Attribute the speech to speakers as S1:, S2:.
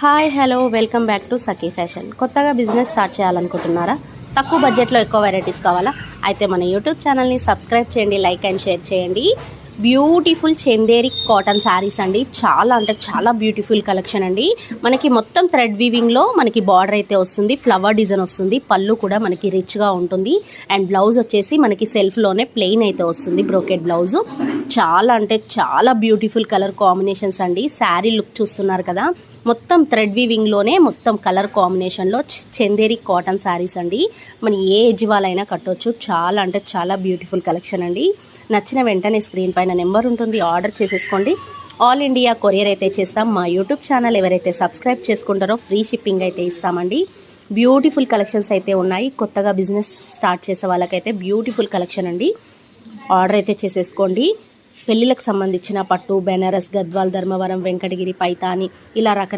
S1: Hi hello welcome back to Sakhi fashion. కొత్తగా business start చేయాలనుకుంటున్నారా? తక్కువ బడ్జెట్లో ఎక్కువ వెరైటీస్ కావాలా? అయితే మన యూట్యూబ్ ఛానల్ని సబ్స్క్రైబ్ చేయండి, లైక్ అండ్ షేర్ చేయండి. బ్యూటిఫుల్ చందేరి కాటన్ శారీస్ అండి. చాలా అంటే చాలా బ్యూటిఫుల్ కలెక్షన్ అండి. మనకి మొత్తం థ్రెడ్ వీవింగ్లో మనకి బార్డర్ అయితే వస్తుంది, ఫ్లవర్ డిజైన్ వస్తుంది, పళ్ళు కూడా మనకి రిచ్గా ఉంటుంది. అండ్ బ్లౌజ్ వచ్చేసి మనకి సెల్ఫ్లోనే ప్లెయిన్ అయితే వస్తుంది, బ్రోకెట్ బ్లౌజు. చాలా అంటే చాలా బ్యూటిఫుల్ కలర్ కాంబినేషన్స్ అండి. శారీ లుక్ చూస్తున్నారు కదా, మొత్తం థ్రెడ్ వీవింగ్లోనే మొత్తం కలర్ కాంబినేషన్లో చందేరి కాటన్ శారీస్ అండి. మన ఏ ఏజ్ వాళ్ళైనా కట్టవచ్చు. చాలా అంటే చాలా బ్యూటిఫుల్ కలెక్షన్ అండి. నచ్చిన వెంటనే స్క్రీన్ పైన నెంబర్ ఉంటుంది, ఆర్డర్ చేసేసుకోండి. ఆల్ ఇండియా కొరియర్ అయితే చేస్తాం. మా యూట్యూబ్ ఛానల్ ఎవరైతే సబ్స్క్రైబ్ చేసుకుంటారో ఫ్రీ షిప్పింగ్ అయితే ఇస్తామండి. బ్యూటిఫుల్ కలెక్షన్స్ అయితే ఉన్నాయి. కొత్తగా బిజినెస్ స్టార్ట్ చేసే వాళ్ళకైతే బ్యూటిఫుల్ కలెక్షన్ అండి. ఆర్డర్ అయితే చేసేసుకోండి. పెళ్ళిళ్ళకి సంబంధించిన పట్టు, బెనారస్, గద్వాల్, ధర్మవరం, వెంకటగిరి, పైతాని ఇలా